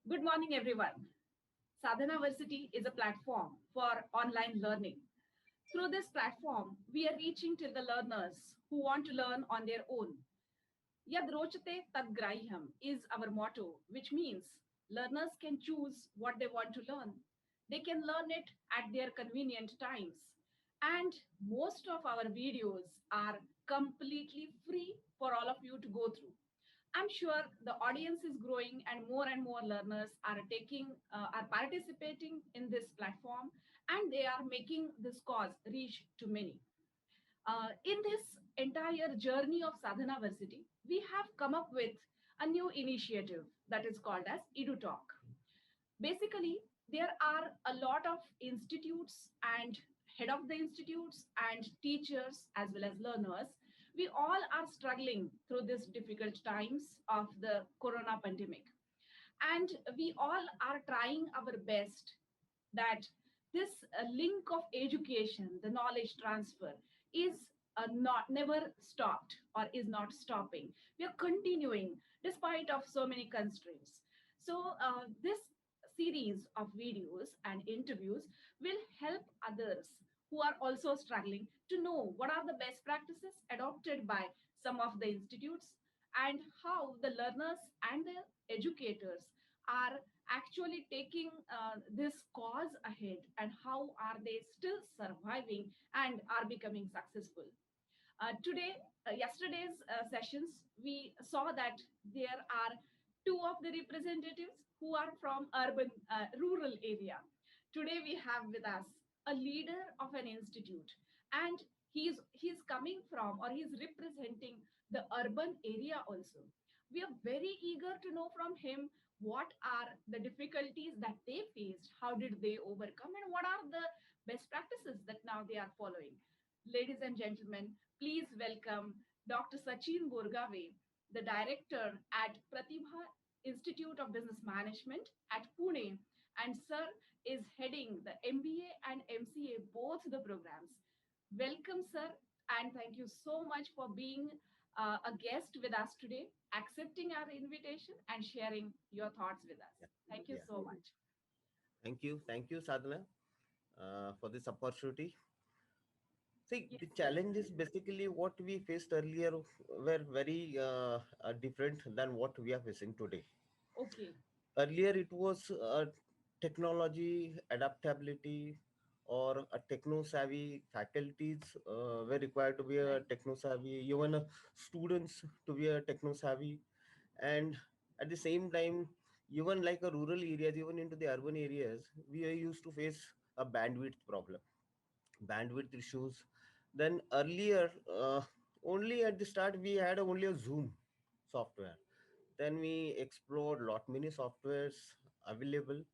Good morning, everyone. Sadhanaversity is a platform for online learning. Through this platform, we are reaching to the learners who want to learn on their own. Yad rochate tad graham is our motto, which means learners can choose what they want to learn. They can learn it at their convenient times. And most of our videos are completely free for all of you to go through. I'm sure the audience is growing and more learners are participating in this platform, and they are making this cause reach to many. In this entire journey of Sadhanaversity, we have come up with a new initiative that is called as EduTalk. Basically, there are a lot of institutes and head of the institutes and teachers as well as learners. We all are struggling through these difficult times of the corona pandemic, and we all are trying our best that this link of education, the knowledge transfer, is not never stopped or is not stopping. We are continuing despite of so many constraints. So this series of videos and interviews will help others who are also struggling to know what are the best practices adopted by some of the institutes, and how the learners and the educators are actually taking this cause ahead, and how are they still surviving and are becoming successful. Yesterday's sessions, we saw that there are two of the representatives who are from rural area. Today we have with us a leader of an institute, and he's coming from, or he's representing the urban area also. We are very eager to know from him what are the difficulties that they faced, how did they overcome, and what are the best practices that now they are following. Ladies and gentlemen, please welcome Dr. Sachin Borgave, the director at Pratibha Institute of Business Management at Pune. And sir is heading the MBA and MCA, both the programs. Welcome, sir, and thank you so much for being a guest with us today, accepting our invitation and sharing your thoughts with us. Yeah, Thank you yeah. so much. Thank you, Sadhana, for this opportunity. See, Yes. the challenge is basically what we faced earlier were very different than what we are facing today. Okay. Earlier, it was technology adaptability or a techno savvy faculties were required to be a Right. techno savvy, even students to be a techno savvy, and at the same time, even like a rural areas, even into the urban areas, we are used to face a bandwidth issues. Then earlier, only at the start we had only a Zoom software. Then we explored lot many softwares available,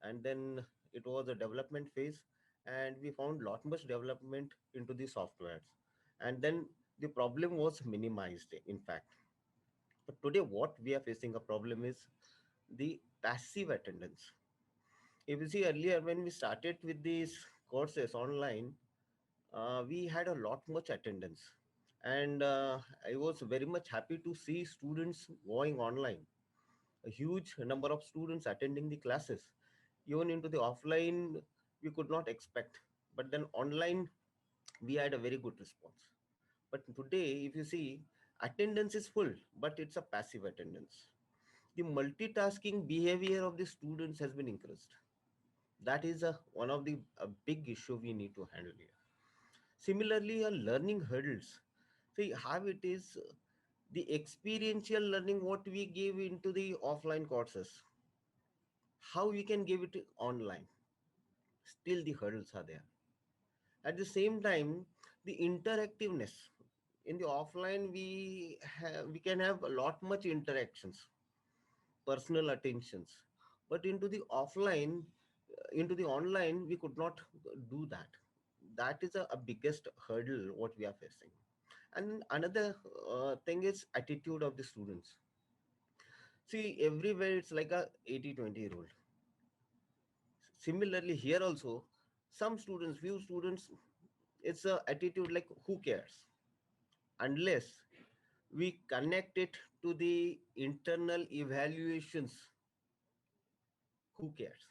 and then it was a development phase, and we found lot much development into the softwares, and then the problem was minimized. In fact, but today what we are facing a problem is the passive attendance. If you see earlier when we started with these courses online, we had a lot much attendance, and I was very much happy to see students going online, a huge number of students attending the classes. Even into the offline we could not expect, but then online we had a very good response. But today if you see, attendance is full but it's a passive attendance. The multitasking behavior of the students has been increased. That is one of the a big issue we need to handle here. Similarly, learning hurdles. See how it is, the experiential learning what we give into the offline courses, how we can give it online. Still, the hurdles are there. At the same time, the interactiveness in the offline we can have a lot much interactions, personal attentions, but into the offline, into the online, we could not do that. That is a biggest hurdle what we are facing. And another thing is attitude of the students. See, everywhere it's like a 80-20 rule. Similarly, here also, some students, few students, it's a attitude like who cares, unless we connect it to the internal evaluations. Who cares?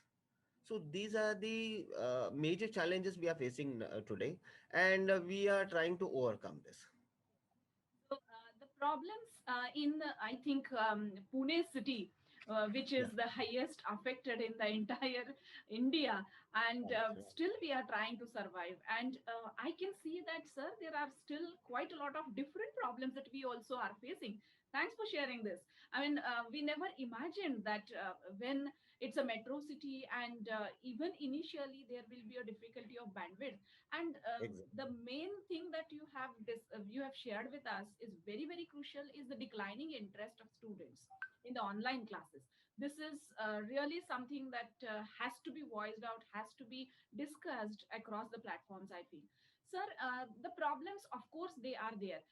So these are the major challenges we are facing today, and we are trying to overcome this. So the problems in, I think, Pune city, which Yeah, is the highest affected in the entire India, and right, right. still we are trying to survive. And I can see that, sir, there are still quite a lot of different problems that we also are facing. Thanks for sharing this. I mean, we never imagined that when it's a metro city, and even initially there will be a difficulty of bandwidth, and Exactly. the main thing that you have shared with us is very very crucial, is the declining interest of students in the online classes. This is really something that has to be voiced out, has to be discussed across the platforms, I feel. Sir, the problems, of course, they are there,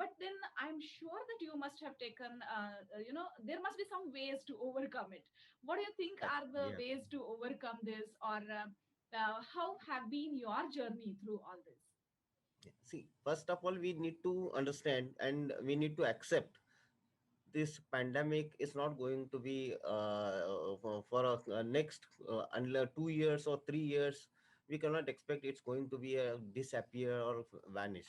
but then I'm sure that you must have taken, there must be some ways to overcome it. What do you think are the Yeah. ways to overcome this, or how have been your journey through all this? Yeah. See, first of all, we need to understand and we need to accept this pandemic is not going to be for a next until 2 years or 3 years. We cannot expect it's going to be a disappear or vanish.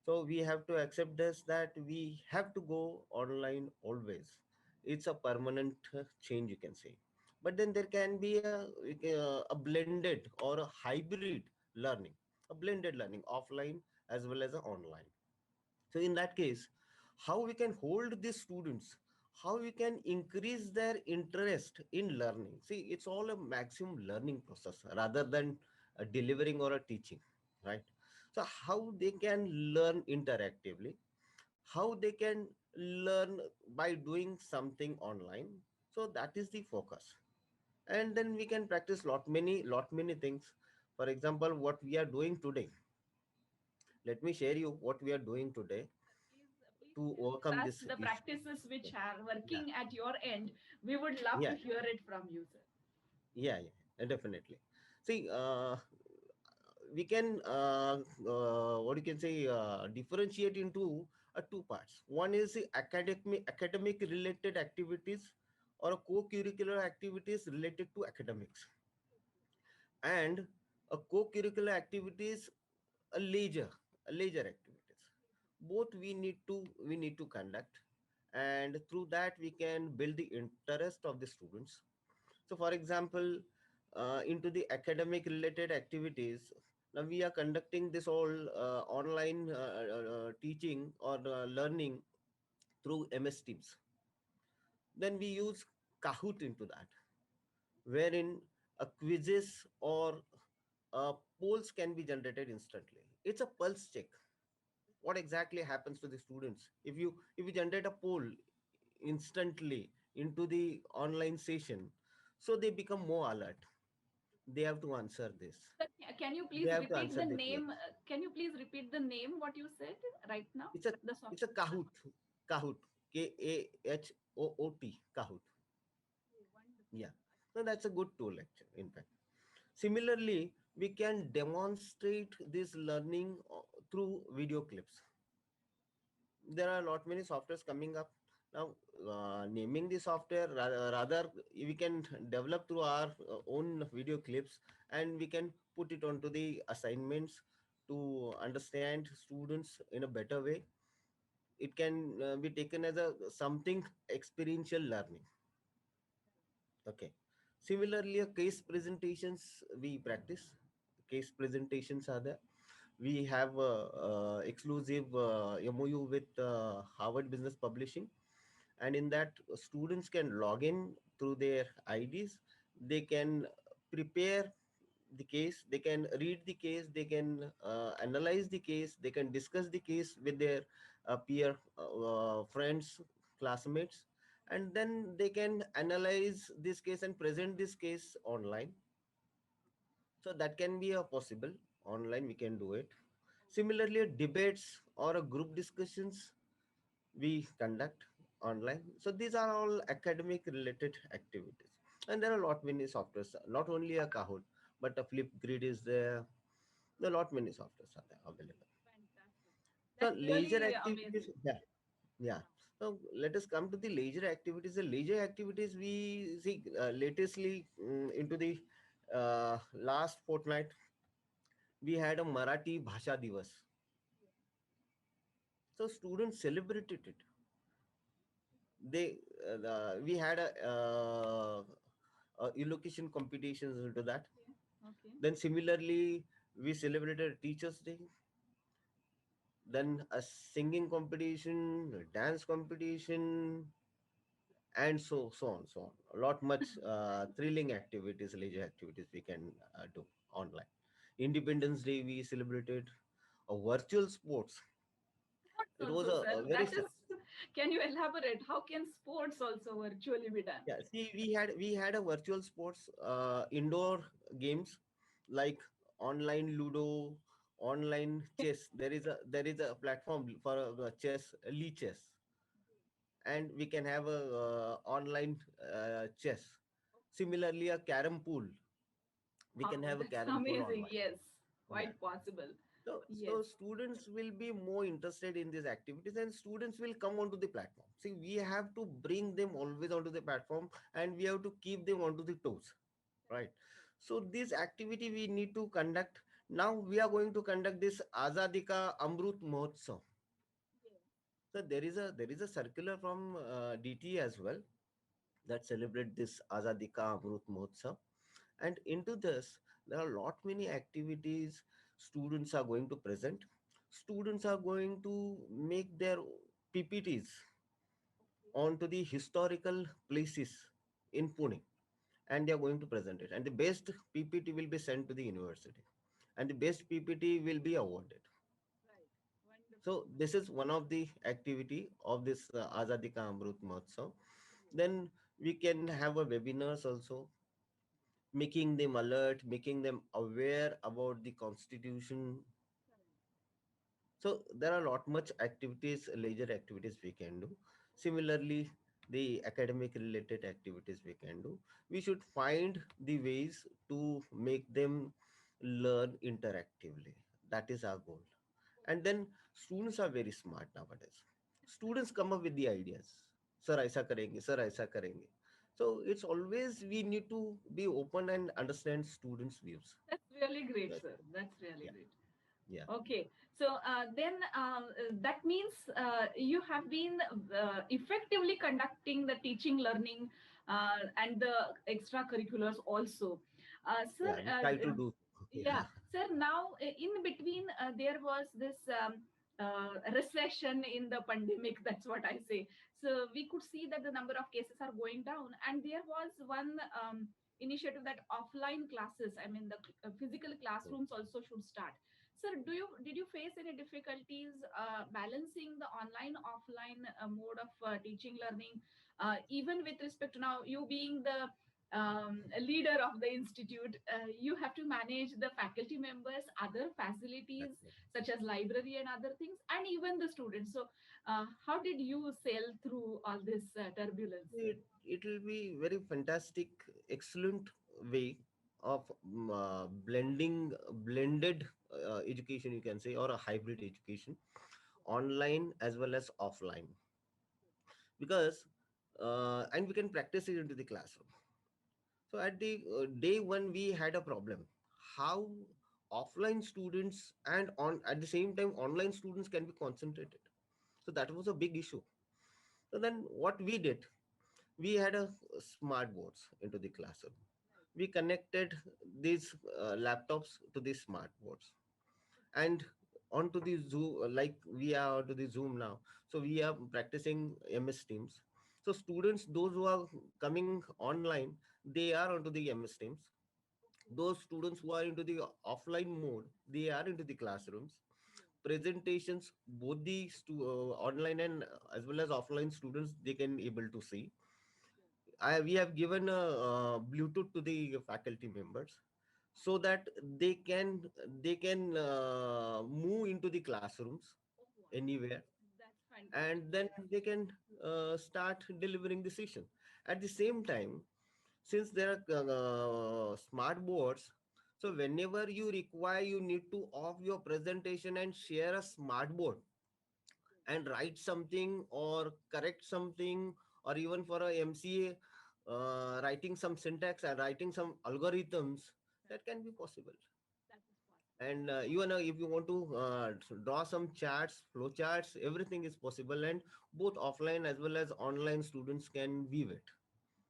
So we have to accept this that we have to go online always. It's a permanent change, you can say. But then there can be a blended or a hybrid learning, a blended learning offline as well as a online. So in that case, how we can hold these students, how we can increase their interest in learning. See, it's all a maximum learning process rather than delivering or a teaching, right? So how they can learn interactively, how they can learn by doing something online. So that is the focus. And then we can practice lot many things. For example, what we are doing today. Let me share you what we are doing today Please to share with overcome us this the issue. practices which Yeah, are yeah, working at your end. We would love to yeah, hear it from you, sir. yeah, definitely. See, we can what you can say differentiate into two parts. One is the academic related activities or a co-curricular activities related to academics, and a co-curricular activities, a leisure activities. Both we need to conduct, and through that we can build the interest of the students. So for example, into the academic related activities, now we are conducting this all online teaching or learning through MS Teams. Then we use Kahoot into that, wherein a quizzes or polls can be generated instantly. It's a pulse check. What exactly happens to the students if you generate a poll instantly into the online session? So they become more alert. They have to answer this. Sir, can you They please have to repeat answer the the name? quiz. Can you please repeat the name? What you said right now? It's a The it's a software. Kahoot, Kahoot, Kahoot. Oh, wonderful. Yeah, so that's a good tool actually. In fact, similarly, we can demonstrate this learning through video clips. There are not many softwares coming up now. Naming the software, rather we can develop through our own video clips, and we can put it onto the assignments to understand students in a better way. It can be taken as a something experiential learning. Okay. Similarly, case presentations we practice. Case presentations are there. We have exclusive MOU with Harvard Business Publishing, and in that students can log in through their IDs. They can prepare the case, they can read the case, they can analyze the case, they can discuss the case with their peer friends, classmates, and then they can analyze this case and present this case online. So that can be a possible. Online we can do it. Similarly, debates or a group discussions we conduct online. So these are all academic related activities. And there are a lot many softwares, not only a Kahoot, but a Flipgrid is there. There are a lot many softwares are there available. Fantastic. So That's leisure really activities, amazing. yeah, yeah. Now let us come to the leisure activities. The leisure activities we see latestly into the last fortnight we had a Marathi Bhasha Divas. So students celebrated it. They we had a elocution competitions into that. Okay. Okay. Then similarly we celebrated Teachers Day. Then a singing competition, a dance competition, and so on. A lot much thrilling activities, leisure activities we can do online. Independence Day we celebrated a virtual sports. It was Also, sir, a very that is, can you elaborate? How can sports also virtually be done? yeah. See, we had a virtual sports indoor games like online Ludo, online chess. There is a platform for chess, Lee Chess, and we can have a online chess. Similarly, a carom pool. We can Wow, have a that's carom pool amazing. online. Yes, Yeah. quite possible. So Yes. students will be more interested in these activities, and students will come onto the platform. See, we have to bring them always onto the platform, and we have to keep them onto the toes, right? So this activity we need to conduct. Now we are going to conduct this Azadika Amrut Mahotsav. So there is a circular from DT as well that celebrate this Azadika Amrut Mahotsav. And into this, there are a lot many activities students are going to present. Students are going to make their PPTs onto the historical places in Pune, and they are going to present it. And the best PPT will be sent to the university, and the best PPT will be awarded. Right. Wonderful. So this is one of the activity of this Azadi Ka Amrut Mahotsav. Yes. Then we can have a webinars also, making them alert, making them aware about the constitution. Correct. So there are a lot much activities, leisure activities we can do. Similarly, the academic related activities we can do. We should find the ways to make them learn interactively. That is our goal. And then students are very smart nowadays. Students come up with the ideas. Sir aisa karenge, sir aisa karenge. So it's always we need to be open and understand students views. That's really great, Yes. sir. That's really Yeah, great. yeah, Okay, so then that means you have been effectively conducting the teaching, learning, and the extracurriculars also. Sir, yeah, we try to do. yeah, Yeah. sir, now in between there was this recession in the pandemic, that's what I say. So we could see that the number of cases are going down, and there was one initiative that offline classes, I mean, the physical classrooms also should start. Sir, did you face any difficulties balancing the online offline mode of teaching learning, even with respect to now you being the leader of the institute, you have to manage the faculty members, other facilities That's it. such as library and other things, and even the students. So, how did you sail through all this turbulence, sir? It will be very fantastic, excellent way of blended education, you can say, or a hybrid education, online as well as offline, because and we can practice it into the classroom. So at the day one, we had a problem. How offline students and on at the same time online students can be concentrated. So that was a big issue. So then what we did, we had a smart boards into the classroom. We connected these laptops to the smart boards, and onto the Zoom, like we are onto the Zoom now. So we are practicing MS Teams. So students, those who are coming online, they are onto the MS Teams. Those students who are into the offline mode, they are into the classrooms. Presentations, both the online and as well as offline students, they can able to see. We have given a Bluetooth to the faculty members, so that they can move into the classrooms Oh, wow. anywhere, That's and fantastic. then Yes. they can start delivering the session. At the same time, since there are smart boards, so whenever you require, you need to off your presentation and share a smart board. and write something or correct something, or even for a MCA, writing some syntax and writing some algorithms, that can be possible. That is possible. And you know, if you want to draw some charts, flow charts, everything is possible, and both offline as well as online students can view it.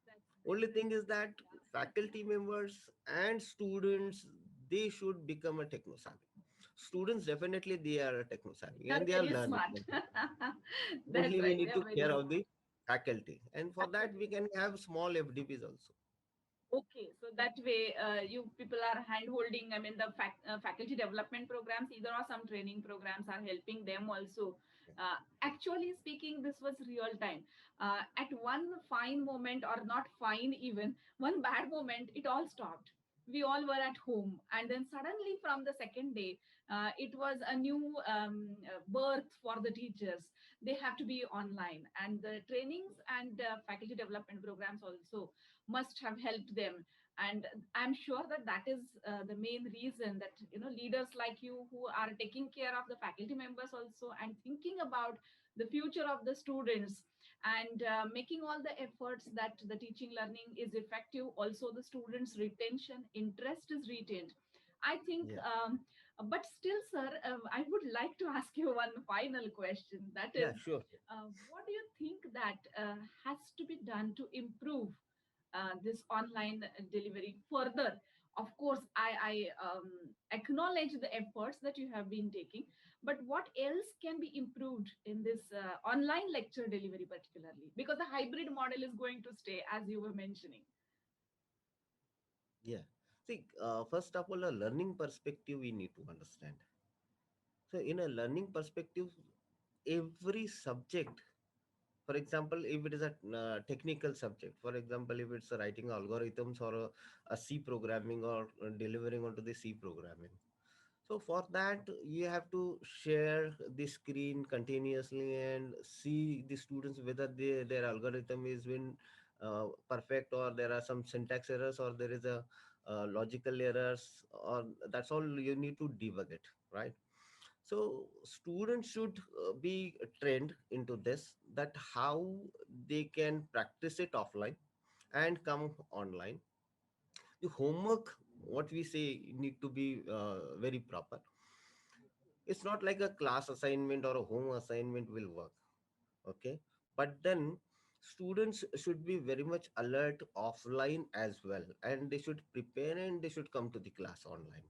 That's Only very thing is true. that Yeah. faculty members and students, they should become a techno savvy. Students definitely they are a techno savvy They're and they are very learning. smart. That's Only we right. need They're to very care of smart. the faculty, and for that we can have small FDPs also. Okay, so that way you people are hand holding. I mean, the faculty development programs, either or some training programs are helping them also. Actually speaking, this was real time. At one fine moment, or not fine even, one bad moment, it all stopped. We all were at home, and then suddenly from the second day, it was a new birth for the teachers. They have to be online, and the trainings and faculty development programs also must have helped them. And I'm sure that that is the main reason that, you know, leaders like you who are taking care of the faculty members also and thinking about the future of the students, and making all the efforts that the teaching learning is effective, also the students retention interest is retained, I think. Yeah, But still, sir, I would like to ask you one final question, that yeah, is, sure. what do you think that has to be done to improve this online delivery further? Of course, I acknowledge the efforts that you have been taking, but what else can be improved in this online lecture delivery, particularly because the hybrid model is going to stay, as you were mentioning? Yeah, see, first of all, a learning perspective we need to understand. So in a learning perspective, every subject, for example, if it is a technical subject, for example, if it's writing algorithms or a C programming, or delivering onto the C programming, so for that you have to share the screen continuously and see the students whether their algorithm is been perfect, or there are some syntax errors, or there is a logical errors, or that's all you need to debug it, right? So students should be trained into this, that how they can practice it offline and come online. The homework, what we say, need to be very proper. It's not like a class assignment or a home assignment will work, okay? But then students should be very much alert offline as well, and they should prepare and they should come to the class online.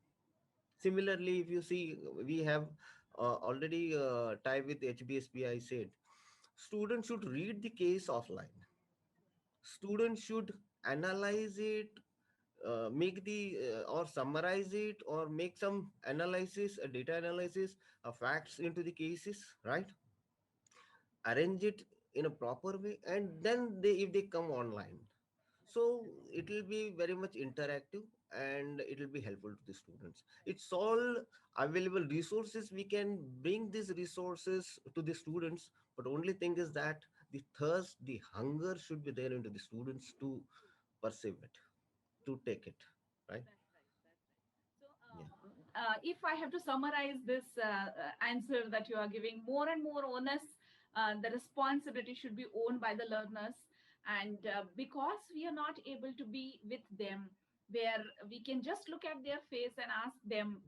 Similarly, if you see, we have already tied with HBSP. I said students should read the case offline. Students should analyze it, make the or summarize it, or make some analysis, a data analysis, facts into the cases, right? Arrange it in a proper way, and then they, if they come online, so it will be very much interactive, and it will be helpful to the students. It's all available resources, we can bring these resources to the students, but only thing is that the thirst, the hunger should be there into the students to perceive it, to take it, right? That's right. That's right. So, Yeah, if I have to summarize this answer that you are giving, more and more onus, the responsibility should be owned by the learners. And because we are not able to be with them, where we can just look at their face and ask them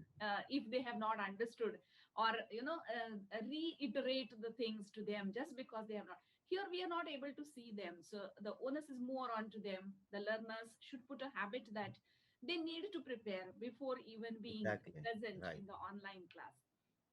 if they have not understood, or, you know, reiterate the things to them just because they have not. Here, we are not able to see them. So, the onus is more onto them. The learners should put a habit that they need to prepare before even being exactly, present right. in the online class.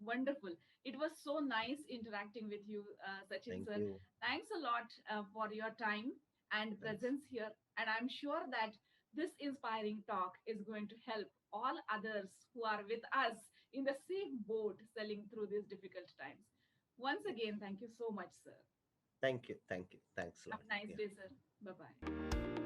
Wonderful. It was so nice interacting with you, Sachin Thank sir. you. Thanks a lot for your time and Thanks. presence here. And I'm sure that this inspiring talk is going to help all others who are with us in the same boat selling through these difficult times. Once again, thank you so much, sir. Thank you, thank you, thanks a Have lot. a nice Yeah. day, sir. Bye bye.